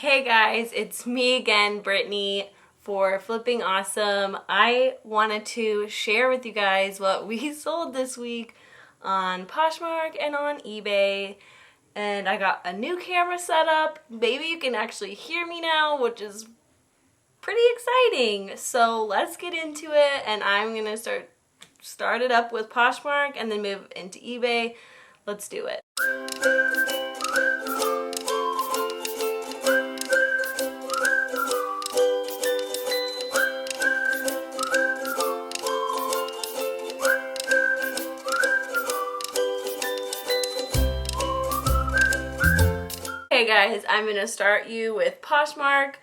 Hey guys, it's me again, Brittney, for Flipping Awesome. I wanted to share with you guys what we sold this week on Poshmark and on eBay. And I got a new camera set up. Maybe you can actually hear me now, which is pretty exciting. So let's get into it, and I'm gonna start it up with Poshmark and then move into eBay. Let's do it. Okay guys, I'm going to start you with Poshmark.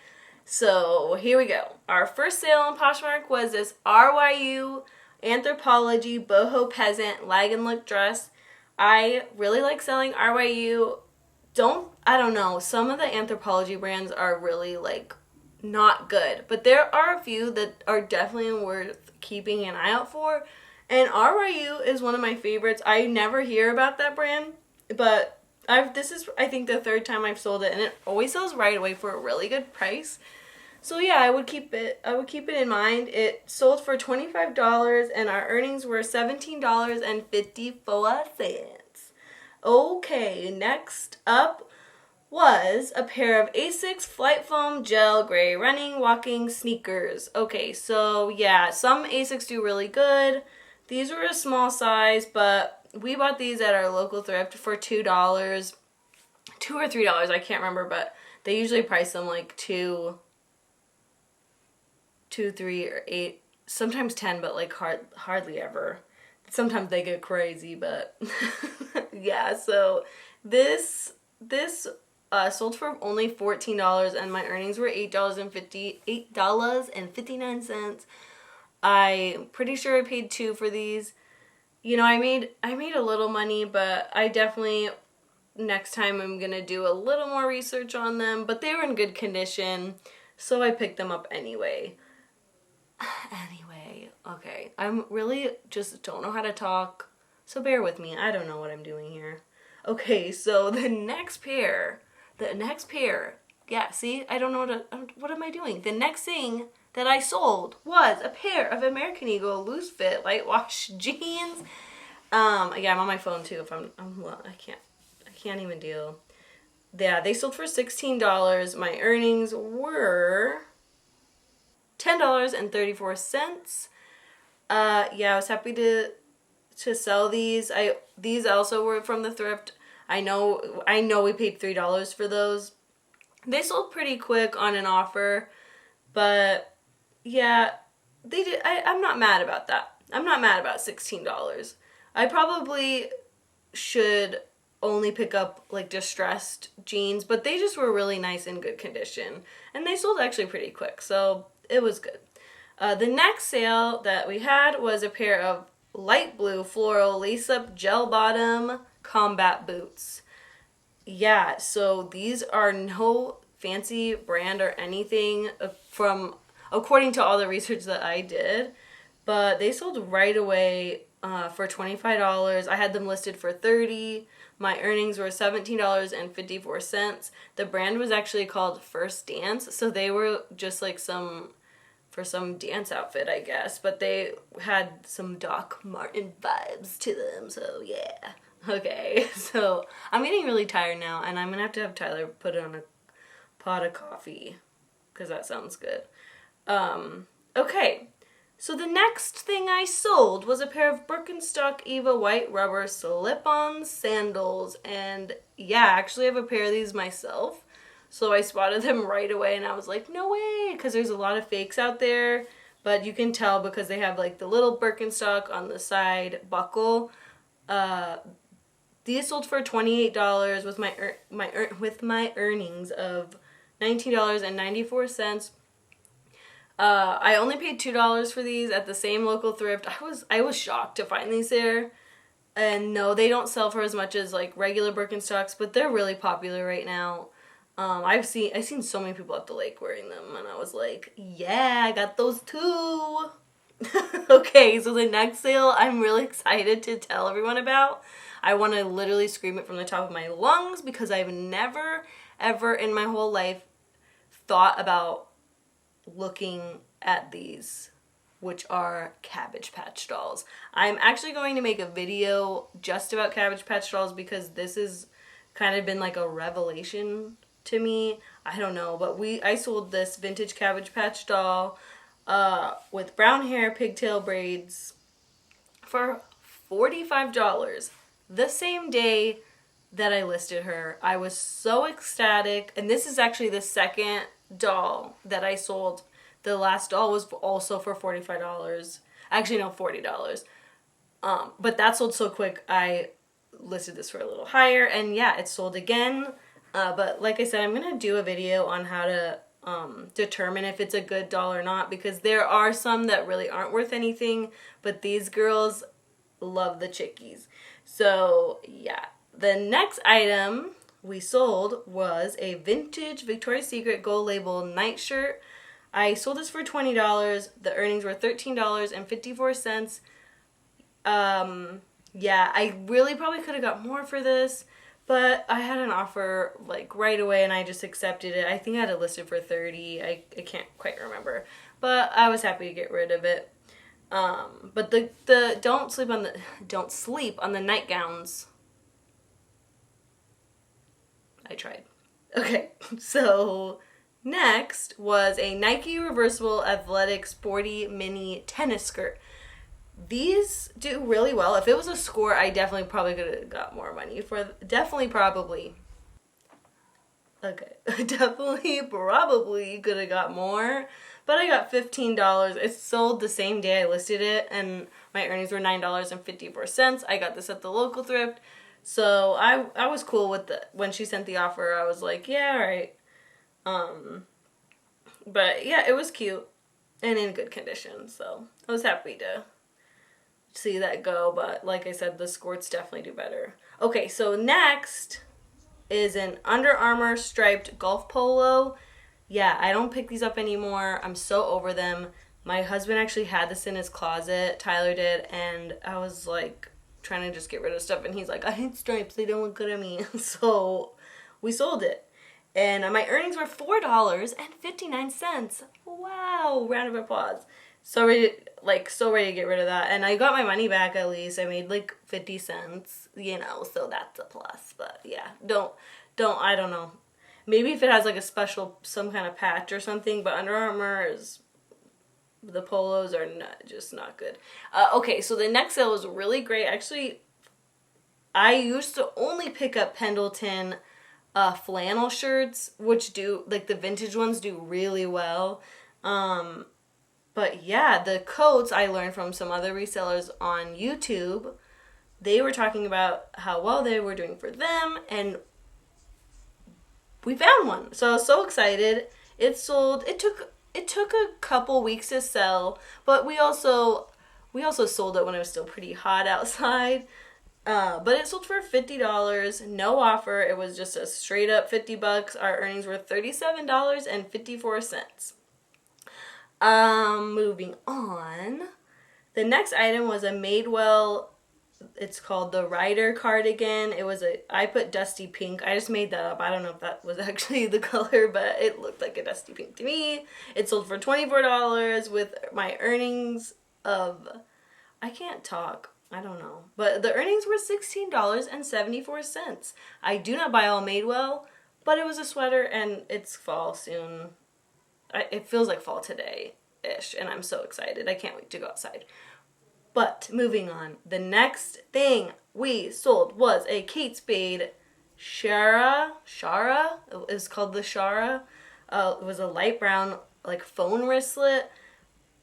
So here we go. Our first sale on Poshmark was this RYU Anthropology Boho Peasant Lag and Look dress. I really like selling RYU. I don't know, some of the Anthropology brands are really not good, but there are a few that are definitely worth keeping an eye out for. And RYU is one of my favorites. I never hear about that brand, but this is, I think, the third time I've sold it, and it always sells right away for a really good price. So yeah, I would keep it in mind. It sold for $25, and our earnings were $17.54. Okay, next up was a pair of Asics Flight Foam Gel Gray Running Walking Sneakers. Okay, so yeah, some Asics do really good. These were a small size, but we bought these at our local thrift for $2 or $3, I can't remember, but they usually price them like $2, $3, or $8, sometimes $10, but like hardly ever. Sometimes they get crazy, but yeah. So this sold for only $14, and my earnings were $8.59. I'm pretty sure I paid $2 for these. You know, I made a little money, but I definitely, next time I'm going to do a little more research on them. But they were in good condition, so I picked them up anyway. Okay. I'm really just don't know how to talk, so bear with me. I don't know what I'm doing here. Okay, so the next pair, yeah, see, I don't know what am I doing? The next thing that I sold was a pair of American Eagle loose fit light wash jeans. Yeah, I'm on my phone too. If I can't even deal. Yeah, they sold for $16. My earnings were $10.34. Yeah, I was happy to sell these. These also were from the thrift. I know we paid $3 for those. They sold pretty quick on an offer, but yeah, they did. I'm not mad about that. I'm not mad about $16. I probably should only pick up like distressed jeans, but they just were really nice and good condition, and they sold actually pretty quick, so it was good. The next sale that we had was a pair of light blue floral lace-up gel bottom combat boots. Yeah, so these are no fancy brand or anything according to all the research that I did, but they sold right away for $25. I had them listed for $30. My earnings were $17.54. The brand was actually called First Dance, so they were just like some dance outfit, I guess, but they had some Doc Martin vibes to them, so yeah. Okay, so I'm getting really tired now, and I'm gonna have to have Tyler put on a pot of coffee, because that sounds good. Okay, so the next thing I sold was a pair of Birkenstock Eva white rubber Slip-Ons sandals, and yeah, actually I have a pair of these myself, so I spotted them right away, and I was like, no way, because there's a lot of fakes out there, but you can tell because they have like the little Birkenstock on the side buckle. These sold for $28 with my earnings of $19.94. I only paid $2 for these at the same local thrift. I was shocked to find these there. And no, they don't sell for as much as like regular Birkenstocks, but they're really popular right now. I've seen so many people at the lake wearing them, and I was like, yeah, I got those too. Okay, so the next sale I'm really excited to tell everyone about. I want to literally scream it from the top of my lungs because I've never, ever in my whole life thought about looking at these, which are Cabbage Patch dolls. I'm actually going to make a video just about Cabbage Patch dolls because this has kind of been like a revelation to me. I don't know, but I sold this vintage Cabbage Patch doll with brown hair, pigtail braids for $45 the same day that I listed her. I was so ecstatic, and this is actually the second doll that I sold. The last doll was also for $45. Actually, no, $40. But that sold so quick, I listed this for a little higher, and yeah, it sold again. But like I said, I'm going to do a video on how to determine if it's a good doll or not, because there are some that really aren't worth anything, but these girls love the chickies. So yeah, the next item we sold was a vintage Victoria's Secret gold label nightshirt. I sold this for $20. The earnings were $13.54. Yeah, I really probably could have got more for this, but I had an offer like right away and I just accepted it. I think I had it listed for $30. I can't quite remember, but I was happy to get rid of it. But the don't sleep on the nightgowns. I tried. Okay, so next was a Nike Reversible Athletic Sporty Mini Tennis Skirt. These do really well. If it was a score, I definitely probably could have got more money for. Definitely probably could have got more, but I got $15. It sold the same day I listed it, and my earnings were $9.54. I got this at the local thrift, so I was cool with when she sent the offer. I was like, yeah, all right. But yeah, it was cute and in good condition, so I was happy to see that go. But like I said, the skirts definitely do better. Okay, so next is an Under Armour striped golf polo. Yeah, I don't pick these up anymore. I'm so over them. My husband actually had this in his closet. Tyler did, and I was like trying to just get rid of stuff, and he's like, I hate stripes. They don't look good on me. So we sold it. And my earnings were $4.59. Wow, round of applause. So ready to get rid of that. And I got my money back at least. I made like 50 cents, so that's a plus. But yeah, I don't know. Maybe if it has like a special, some kind of patch or something, but Under Armour the polos are just not good. Okay, so the next sale was really great. Actually, I used to only pick up Pendleton flannel shirts, which do, like the vintage ones do really well. But yeah, the coats I learned from some other resellers on YouTube. They were talking about how well they were doing for them, and we found one. So I was so excited. It sold. It took a couple weeks to sell, but we also sold it when it was still pretty hot outside. But it sold for $50, no offer. It was just a straight up $50. Our earnings were $37.54. Moving on. The next item was a Madewell. It's called the Rider cardigan. I put dusty pink. I just made that up. I don't know if that was actually the color, but it looked like a dusty pink to me. It sold for $24 with my earnings of, I can't talk. I don't know. But the earnings were $16.74. I do not buy all Madewell, but it was a sweater and it's fall soon. It feels like fall today-ish, and I'm so excited. I can't wait to go outside. But moving on, the next thing we sold was a Kate Spade Shara. It was called the Shara. It was a light brown, like phone wristlet.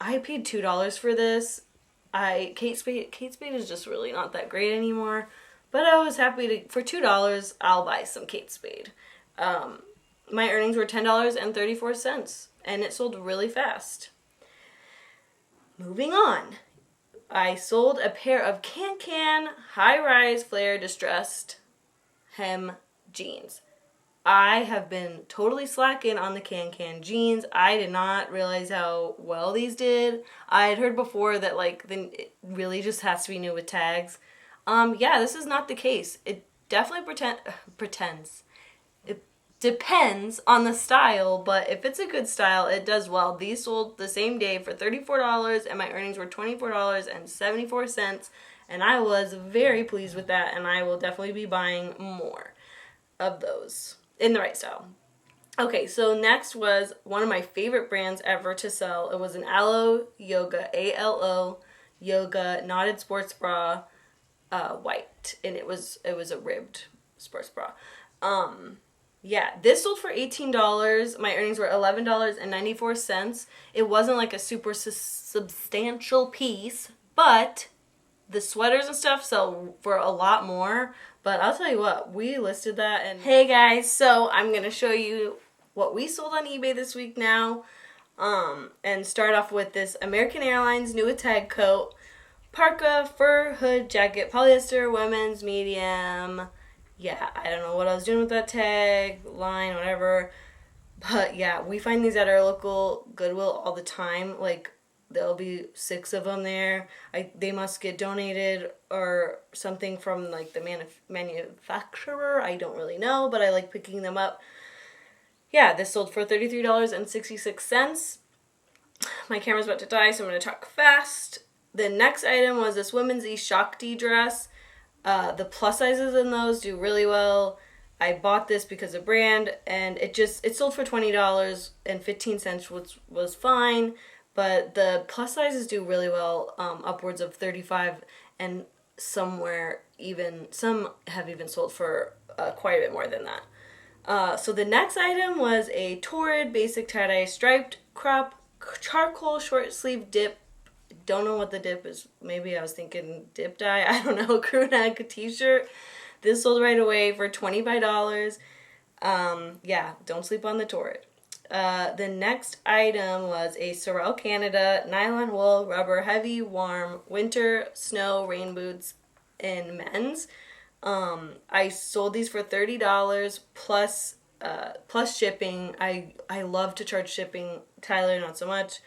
I paid $2 for this. Kate Spade is just really not that great anymore. But I was happy for $2, I'll buy some Kate Spade. My earnings were $10.34, and it sold really fast. Moving on. I sold a pair of Can high-rise flare distressed hem jeans. I have been totally slacking on the Can jeans. I did not realize how well these did. I had heard before that it really just has to be new with tags. Yeah, this is not the case. It definitely pretends. It depends on the style, but if it's a good style, it does well. These sold the same day for $34, and my earnings were $24.74, and I was very pleased with that, and I will definitely be buying more of those in the right style. Okay, so next was one of my favorite brands ever to sell. It was an Alo Yoga, ALO Yoga knotted sports bra, white, and it was a ribbed sports bra. Yeah, this sold for $18. My earnings were $11.94. It wasn't like a super substantial piece, but the sweaters and stuff sell for a lot more. But I'll tell you what, we listed that. And hey guys, so I'm going to show you what we sold on eBay this week now. And start off with this American Airlines new tag coat, parka, fur, hood, jacket, polyester, women's, medium. Yeah, I don't know what I was doing with that tag, line, whatever. But yeah, we find these at our local Goodwill all the time. Like, there'll be 6 of them there. They must get donated or something from like the manufacturer. I don't really know, but I like picking them up. Yeah, this sold for $33.66. My camera's about to die, so I'm going to talk fast. The next item was this women's Shakti dress. The plus sizes in those do really well. I bought this because of brand, and it sold for $20.15, which was fine. But the plus sizes do really well, upwards of $35, and some have even sold for quite a bit more than that. So the next item was a Torrid basic tie-dye striped crop charcoal short sleeve dip. Don't know what the dip is. Maybe I was thinking dip dye. I don't know. Crew neck t-shirt. This sold right away for $25. Yeah, don't sleep on the Torrid. The next item was a Sorel Canada nylon wool rubber heavy warm winter snow rain boots in men's. I sold these for $30 plus shipping. I love to charge shipping. Tyler, not so much.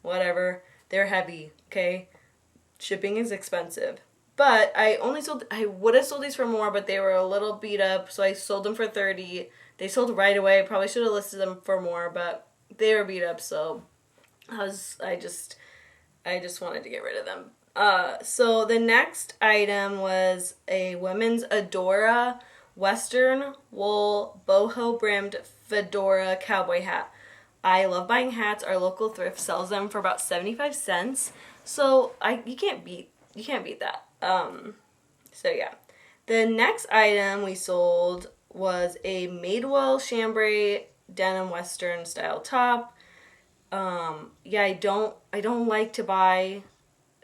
Whatever. They're heavy, okay? Shipping is expensive. But I would have sold these for more, but they were a little beat up, so I sold them for $30. They sold right away. Probably should have listed them for more, but they were beat up, so I just wanted to get rid of them. So the next item was a women's Adora Western wool boho brimmed fedora cowboy hat. I love buying hats. Our local thrift sells them for about 75 cents. So you can't beat that. So yeah. The next item we sold was a Madewell Chambray denim western style top. Yeah, I don't like to buy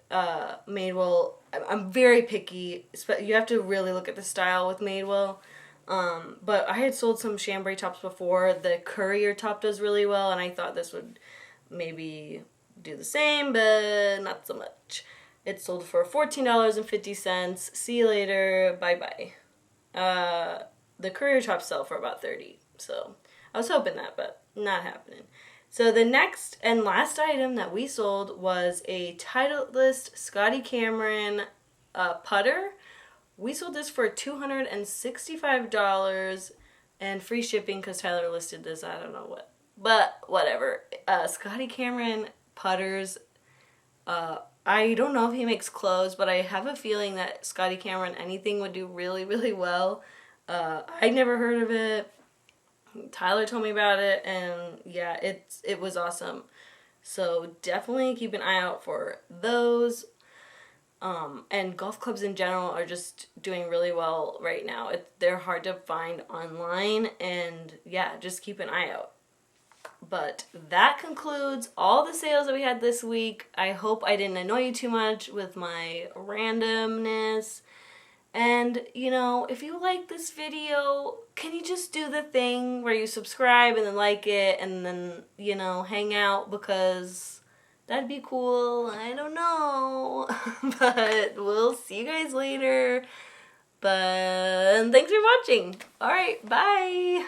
Madewell. I'm very picky. You have to really look at the style with Madewell. But I had sold some chambray tops before. The courier top does really well, and I thought this would maybe do the same, but not so much. It sold for $14.50. See you later. Bye-bye. The courier tops sell for about $30, so I was hoping that, but not happening. So the next and last item that we sold was a Titleist Scotty Cameron putter. We sold this for $265 and free shipping because Tyler listed this. I don't know what. But whatever. Scotty Cameron putters. I don't know if he makes clothes, but I have a feeling that Scotty Cameron anything would do really, really well. I never heard of it. Tyler told me about it, and yeah, it was awesome. So definitely keep an eye out for those. And golf clubs in general are just doing really well right now. They're hard to find online, and yeah, just keep an eye out. But that concludes all the sales that we had this week. I hope I didn't annoy you too much with my randomness. And, if you like this video, can you just do the thing where you subscribe and then like it and then, hang out, because that'd be cool. I don't know. But we'll see you guys later. But thanks for watching. All right, bye.